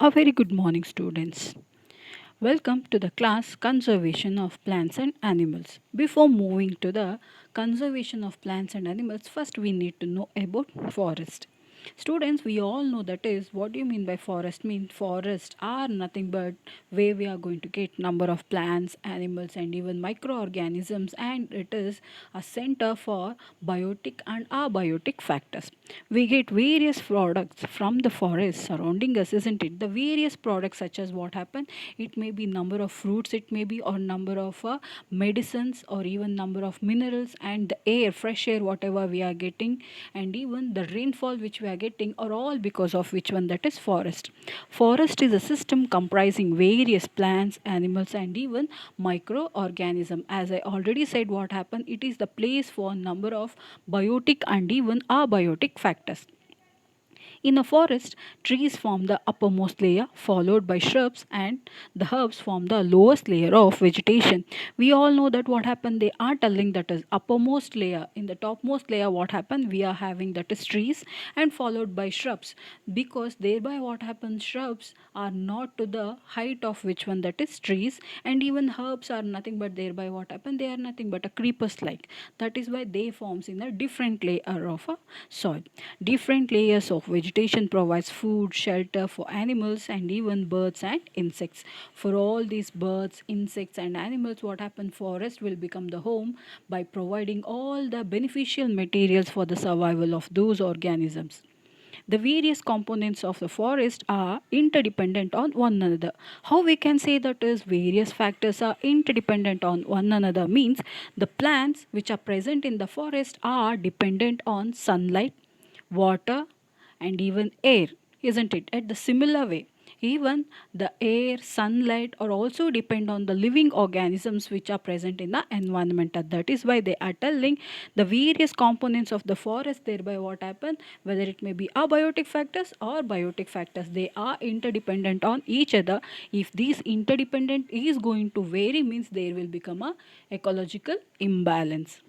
A very good morning, students. Welcome to the class Conservation of Plants and Animals. Before moving to the conservation of plants and animals, first we need to know about forest. Students, we all know that is what do you mean by forest? Mean forests are nothing but where we are going to get number of plants, animals, and even microorganisms, and it is a center for biotic and abiotic factors. We get various products from the forest surrounding us, isn't it? The various products such as what happen, it may be number of fruits, it may be or number of medicines, or even number of minerals, and the air, fresh air, whatever we are getting, and even the rainfall which we are getting are all because of which one, that is forest. Forest is a system comprising various plants, animals, and even microorganism. As I already said, what happened, it is the place for number of biotic and even abiotic factors. In a forest, trees form the uppermost layer, followed by shrubs, and the herbs form the lowest layer of vegetation. We all know that what happened, they are telling that is uppermost layer. In the topmost layer, what happened, we are having that is trees, and followed by shrubs. Because thereby what happens, shrubs are not to the height of which one, that is trees, and even herbs are nothing but thereby what happened, they are nothing but a creepers like. That is why they forms in a different layer of a soil. Different layers of vegetation provides food, shelter for animals, and even birds and insects. For all these birds, insects, and animals, what happens, forest will become the home by providing all the beneficial materials for the survival of those organisms. The various components of the forest are interdependent on one another. How we can say that is various factors are interdependent on one another means the plants which are present in the forest are dependent on sunlight, water, and even air, isn't it? At the similar way, even the air, sunlight are also depend on the living organisms which are present in the environment. That is why they are telling the various components of the forest, thereby what happen, whether it may be abiotic factors or biotic factors, they are interdependent on each other. If these interdependent is going to vary means there will become a ecological imbalance.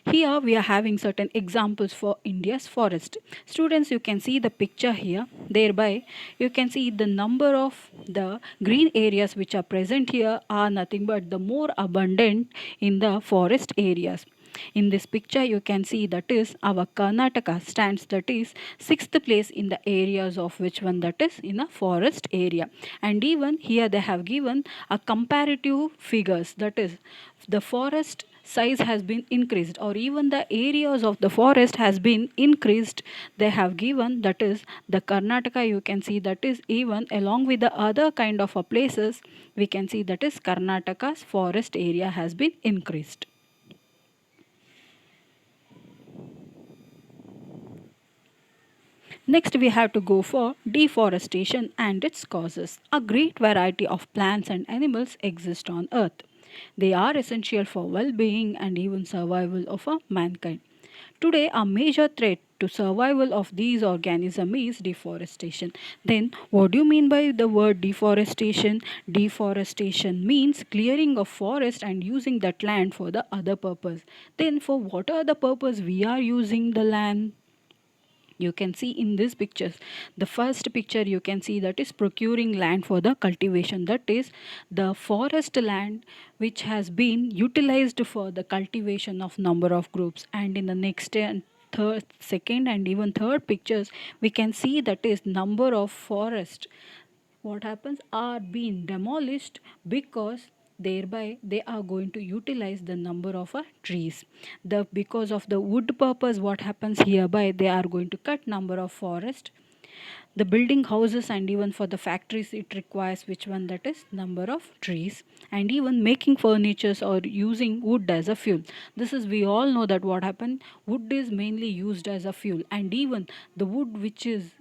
Here we are having certain examples for India's forest. Students, you can see the picture here. Thereby, you can see the number of the green areas which are present here are nothing but the more abundant in the forest areas. In this picture, you can see that is our Karnataka stands, that is sixth place in the areas of which one, that is in a forest area. And even here they have given a comparative figures, that is the forest size has been increased, or even the areas of the forest has been increased. They have given that is the Karnataka, you can see that is even along with the other kind of places, we can see that is Karnataka's forest area has been increased. Next, we have to go for deforestation and its causes. A great variety of plants and animals exist on earth. They are essential for well-being and even survival of a mankind. Today, a major threat to survival of these organisms is deforestation. Then, what do you mean by the word deforestation? Deforestation means clearing of forest and using that land for the other purpose. Then, for what are the purpose we are using the land? You can see in these pictures, the first picture you can see that is procuring land for the cultivation, that is the forest land which has been utilized for the cultivation of number of groups. And in the next and third, second, and even third pictures, we can see that is number of forest what happens are being demolished, because thereby they are going to utilize the number of trees. The because of the wood purpose, what happens hereby, they are going to cut number of forest. The building houses and even for the factories, it requires which one, that is number of trees. And even making furnitures or using wood as a fuel, this is we all know that what happened, wood is mainly used as a fuel. And even the wood which is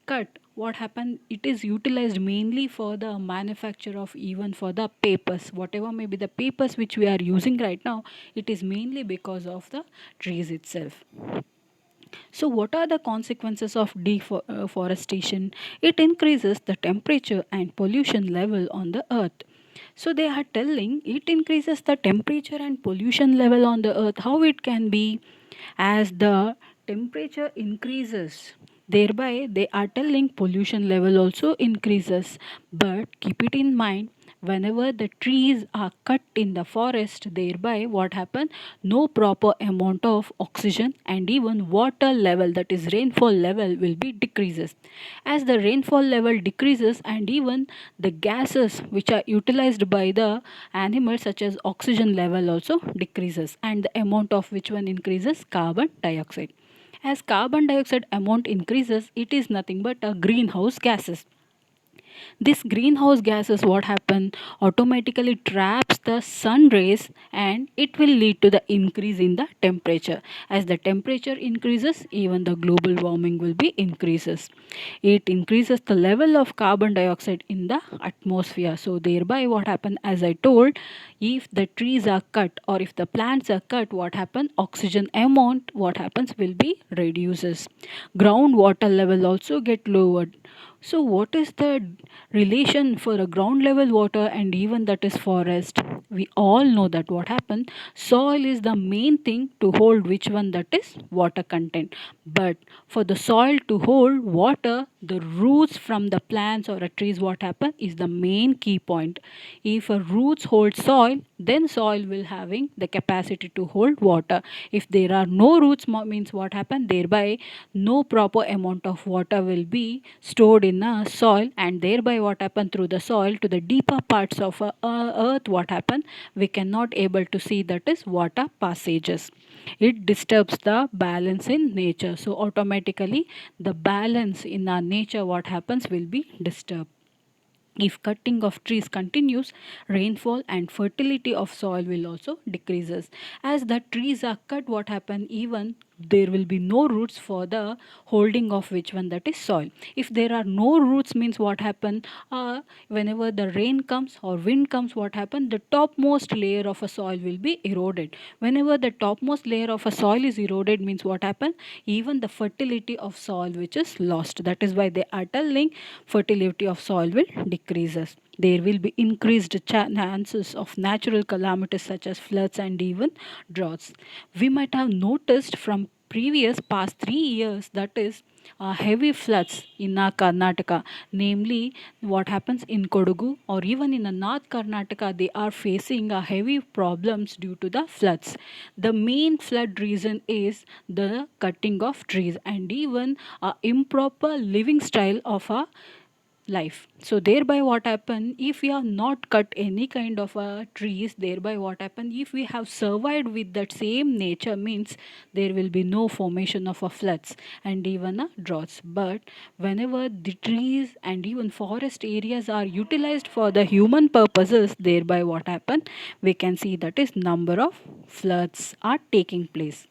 cut, what happened, it is utilized mainly for the manufacture of even for the papers, whatever may be the papers which we are using right now, it is mainly because of the trees itself. So, what are the consequences of deforestation? It increases the temperature and pollution level on the earth. So, they are telling it increases the temperature and pollution level on the earth. How it can be? As the temperature increases, Thereby, they are telling pollution level also increases. But keep it in mind, whenever the trees are cut in the forest, thereby what happen? No proper amount of oxygen and even water level, that is rainfall level, will be decreases. As the rainfall level decreases and even the gases which are utilized by the animals such as oxygen level also decreases, and the amount of which one increases? Carbon dioxide. As carbon dioxide amount increases, it is nothing but a greenhouse gases. This greenhouse gases what happen? Automatically traps the sun rays and it will lead to the increase in the temperature. As the temperature increases, even the global warming will be increases. It increases the level of carbon dioxide in the atmosphere. So thereby what happen, as I told, if the trees are cut or if the plants are cut, what happen? Oxygen amount what happens will be reduces. Groundwater level also get lowered. So, what is the relation for a ground level water and even that is forest? We all know that what happened. Soil is the main thing to hold which one, that is water content. But for the soil to hold water, the roots from the plants or a trees what happen is the main key point. If a roots hold soil, then soil will having the capacity to hold water. If there are no roots, means what happen? Thereby no proper amount of water will be stored in a soil, and thereby what happen, through the soil to the deeper parts of earth what happen, we cannot able to see, that is water passages. It disturbs the balance in nature, so automatically the balance in our nature what happens will be disturbed. If cutting of trees continues, rainfall and fertility of soil will also decreases. As the trees are cut, what happen? Even there will be no roots for the holding of which one, that is soil. If there are no roots, means what happen? Whenever the rain comes or wind comes, what happen? The topmost layer of a soil will be eroded. Whenever the topmost layer of a soil is eroded, means what happen? Even the fertility of soil which is lost. That is why they are telling fertility of soil will decreases. There will be increased chances of natural calamities such as floods and even droughts. We might have noticed from previous past 3 years, that is heavy floods in our Karnataka, namely what happens in Kodagu or even in the North Karnataka, they are facing heavy problems due to the floods. The main flood reason is the cutting of trees and even improper living style of a life. So thereby what happen, if we have not cut any kind of trees, thereby what happen, if we have survived with that same nature, means there will be no formation of a floods and even a droughts. But whenever the trees and even forest areas are utilized for the human purposes, thereby what happen, we can see that is number of floods are taking place.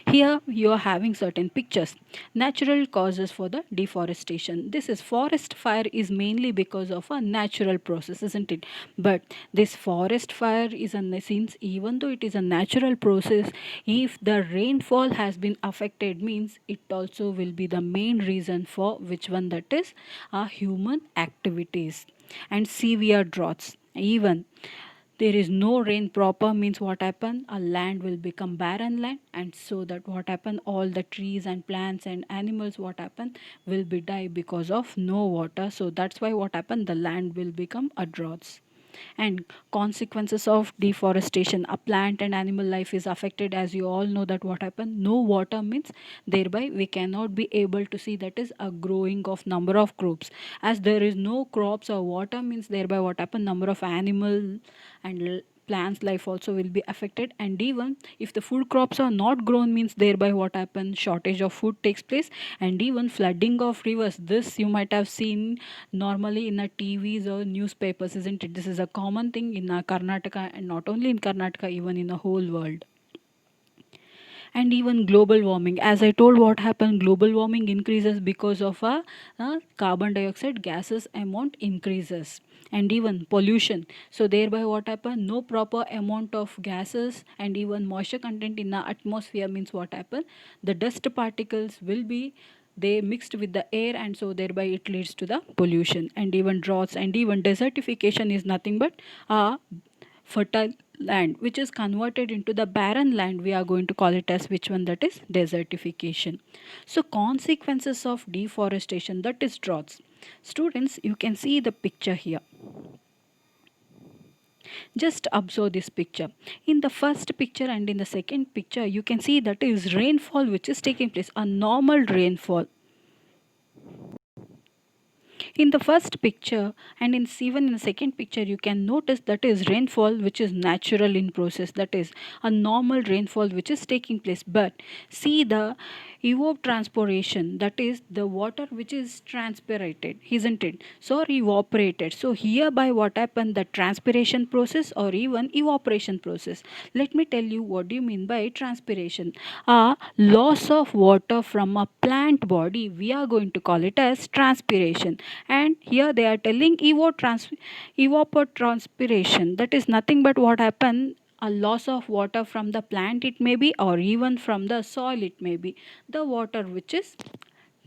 Here you are having certain pictures. Natural causes for the deforestation. This is forest fire is mainly because of a natural process, isn't it? But this forest fire is a since even though it is a natural process, if the rainfall has been affected, means it also will be the main reason for which one, that is human activities and severe droughts. Even there is no rain proper, means what happen, a land will become barren land, and so that what happen, all the trees and plants and animals what happen will be die because of no water. So that's why what happen, the land will become a droughts. And consequences of deforestation, a plant and animal life is affected. As you all know that what happened, no water, means thereby we cannot be able to see, that is a growing of number of crops. As there is no crops or water, means thereby what happened, number of animal and plants life also will be affected. And even if the food crops are not grown, means thereby what happens, shortage of food takes place. And even flooding of rivers, this you might have seen normally in the TVs or newspapers, isn't it? This is a common thing in Karnataka, and not only in Karnataka, even in the whole world. And even global warming, as I told, what happened, global warming increases because of a carbon dioxide gases amount increases. And even pollution, so thereby what happened, no proper amount of gases and even moisture content in the atmosphere, means what happened, the dust particles will be, they mixed with the air, and so thereby it leads to the pollution. And even droughts and even desertification is nothing but fertile land which is converted into the barren land, we are going to call it as which one? That is desertification. So consequences of deforestation, that is droughts. Students, you can see the picture here. Just observe this picture. In the first picture and in the second picture, you can see that is rainfall which is taking place, a normal rainfall. In the first picture and even in the second picture, you can notice that is rainfall which is natural in process, that is a normal rainfall which is taking place. But see the evapotranspiration, that is the water which is transpirated, isn't it? So evaporated. So hereby what happened? The transpiration process or even evaporation process. Let me tell you what do you mean by transpiration. A loss of water from a plant body, we are going to call it as transpiration. And here they are telling evapotranspiration, that is nothing but what happened, a loss of water from the plant it may be, or even from the soil it may be, the water which is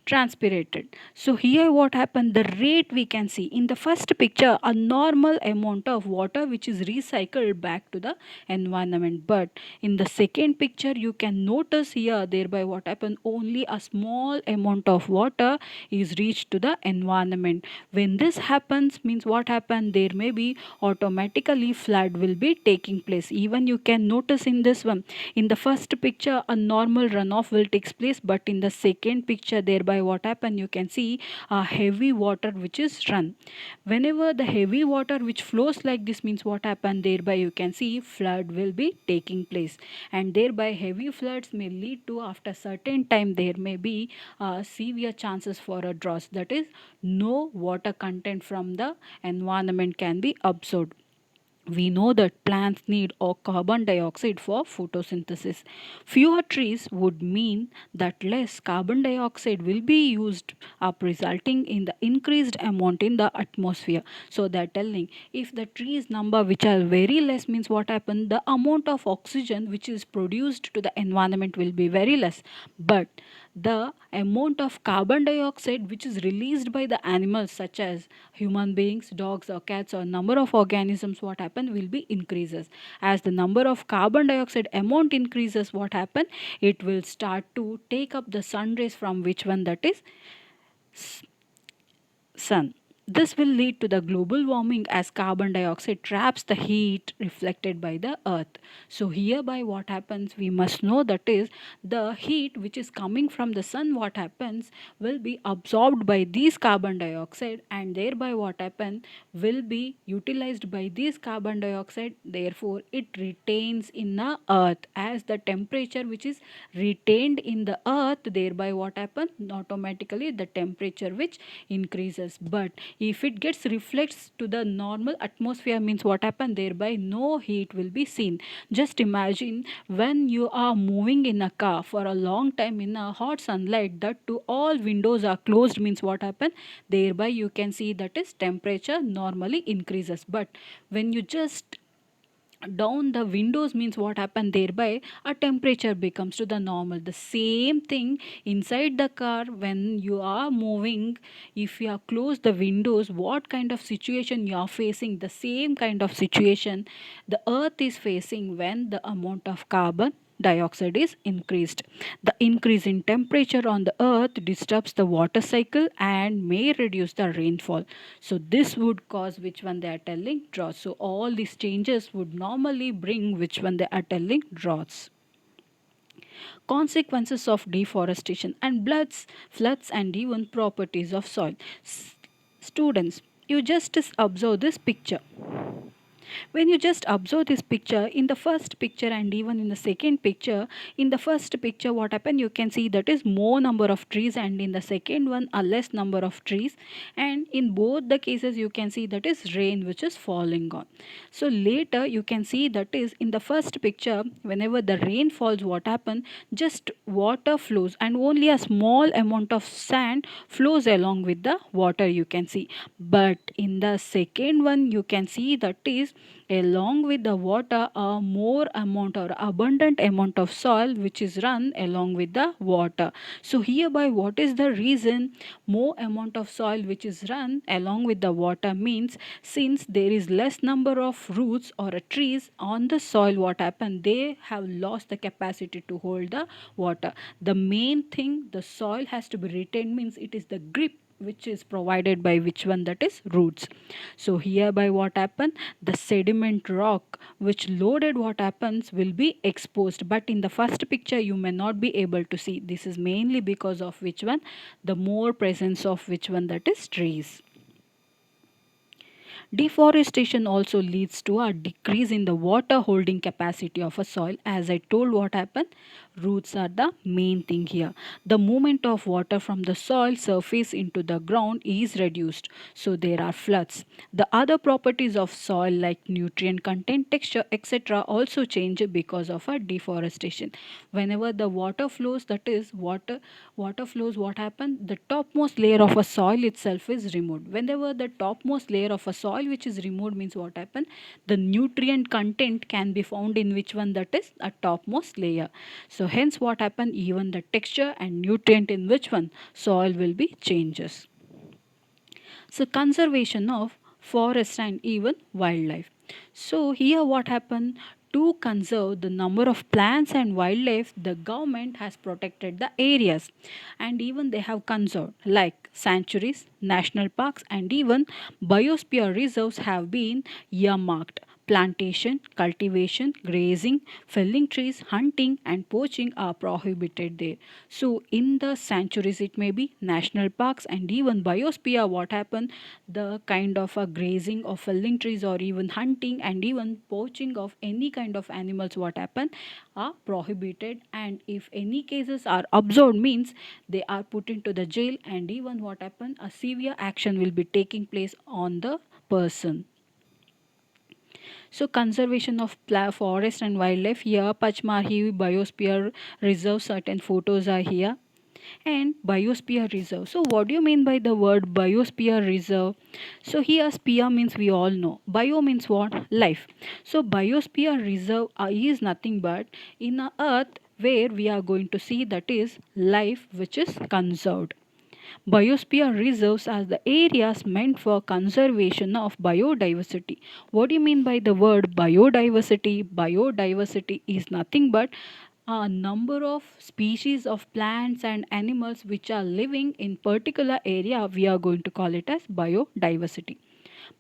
transpirated. So here what happened, the rate we can see in the first picture, a normal amount of water which is recycled back to the environment. But in the second picture you can notice here, thereby what happened, only a small amount of water is reached to the environment. When this happens means what happened, there may be automatically flood will be taking place. Even you can notice in this one, in the first picture a normal runoff will take place, but in the second picture, thereby what happened, you can see a heavy water which is run. Whenever the heavy water which flows like this means what happened, thereby you can see flood will be taking place. And thereby heavy floods may lead to, after certain time there may be severe chances for a drought, that is no water content from the environment can be absorbed. We know that plants need carbon dioxide for photosynthesis. Fewer trees would mean that less carbon dioxide will be used up, resulting in the increased amount in the atmosphere. So they're telling, if the trees number which are very less means what happened, the amount of oxygen which is produced to the environment will be very less. But the amount of carbon dioxide which is released by the animals such as human beings, dogs or cats, or number of organisms, what happen will be increases. As the number of carbon dioxide amount increases, what happen, it will start to take up the sun rays from which one, that is sun. This will lead to the global warming as carbon dioxide traps the heat reflected by the earth. So hereby what happens, we must know that is the heat which is coming from the sun, what happens, will be absorbed by these carbon dioxide, and thereby what happen, will be utilized by this carbon dioxide. Therefore it retains in the earth, as the temperature which is retained in the earth, thereby what happen, automatically the temperature which increases. But if it gets reflects to the normal atmosphere means what happen, thereby no heat will be seen. Just imagine when you are moving in a car for a long time in a hot sunlight, that to all windows are closed means what happen, thereby you can see that is temperature normally increases. But when you just down the windows means what happened, thereby a temperature becomes to the normal. The same thing inside the car, when you are moving, if you are close the windows, what kind of situation you are facing, the same kind of situation the earth is facing when the amount of carbon dioxide is increased. The increase in temperature on the earth disturbs the water cycle and may reduce the rainfall. So this would cause which one they are telling, droughts. So all these changes would normally bring which one they are telling, droughts. Consequences of deforestation and floods and even properties of soil. Students, you just observe this picture. When you just observe this picture, in the first picture and even in the second picture, in the first picture what happened, you can see that is more number of trees, and in the second one a less number of trees, and in both the cases you can see that is rain which is falling on. So later you can see that is in the first picture, whenever the rain falls, what happen, just water flows and only a small amount of sand flows along with the water, you can see. But in the second one you can see that is Along with the water, a more amount or abundant amount of soil which is run along with the water. So hereby what is the reason more amount of soil which is run along with the water means since there is less number of roots or trees on the soil, what happened, they have lost the capacity to hold the water. The main thing the soil has to be retained means it is the grip which is provided by which one, that is roots. So hereby what happen, the sediment rock which loaded what happens will be exposed, but in the first picture you may not be able to see. This is mainly because of which one, the more presence of which one, that is trees. Deforestation also leads to a decrease in the water holding capacity of a soil. As I told, what happened? Roots are the main thing here. The movement of water from the soil surface into the ground is reduced. So there are floods. The other properties of soil like nutrient content, texture, etc. also change because of a deforestation. Whenever the water flows, that is water flows, what happens? The topmost layer of a soil itself is removed. Whenever the topmost layer of a soil which is removed means what happen, the nutrient content can be found in which one, that is a topmost layer. So hence what happen, even the texture and nutrient in which one soil will be changes. So conservation of forest and even wildlife. So here what happened, to conserve the number of plants and wildlife, the government has protected the areas and even they have conserved like sanctuaries, national parks and even biosphere reserves have been earmarked. Plantation, cultivation, grazing, felling trees, hunting, and poaching are prohibited there. So, in the sanctuaries, it may be national parks and even biosphere. What happened? The kind of a grazing or felling trees, or even hunting and even poaching of any kind of animals, what happened, are prohibited. And if any cases are observed, means they are put into the jail, and even what happened, a severe action will be taking place on the person. So conservation of forest and wildlife here, Pachmarhi Biosphere Reserve, certain photos are here. And Biosphere Reserve. So what do you mean by the word Biosphere Reserve? So here sphere means we all know. Bio means what? Life. So Biosphere Reserve is nothing but in a earth where we are going to see, that is life which is conserved. Biosphere reserves are the areas meant for conservation of biodiversity. What do you mean by the word biodiversity? Biodiversity is nothing but a number of species of plants and animals which are living in particular area. We are going to call it as biodiversity.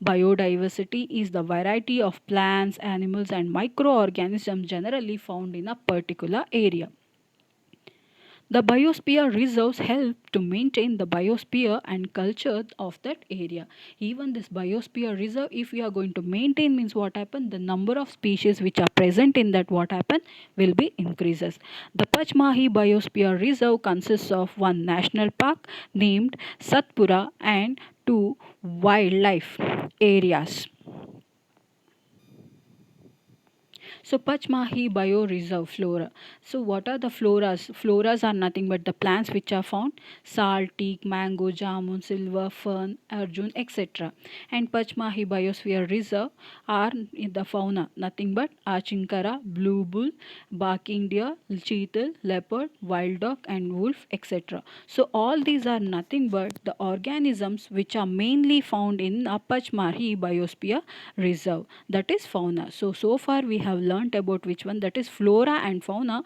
Biodiversity is the variety of plants, animals and microorganisms generally found in a particular area. The biosphere reserves help to maintain the biosphere and culture of that area. Even this biosphere reserve, if we are going to maintain, means what happen? The number of species which are present in that, what happen, will be increases. The Pachmahi Biosphere Reserve consists of one national park named Satpura and two wildlife areas. So Pachmahi Bioreserve flora. So what are the floras? Floras are nothing but the plants which are found: sal, teak, mango, jamun, silver, fern, arjun, etc. And Pachmahi Biosphere Reserve are in the fauna, nothing but achinkara, blue bull, barking deer, cheetal, leopard, wild dog and wolf, etc. So all these are nothing but the organisms which are mainly found in Pachmarhi Biosphere Reserve, that is fauna. So far we have learnt about which one, that is flora and fauna.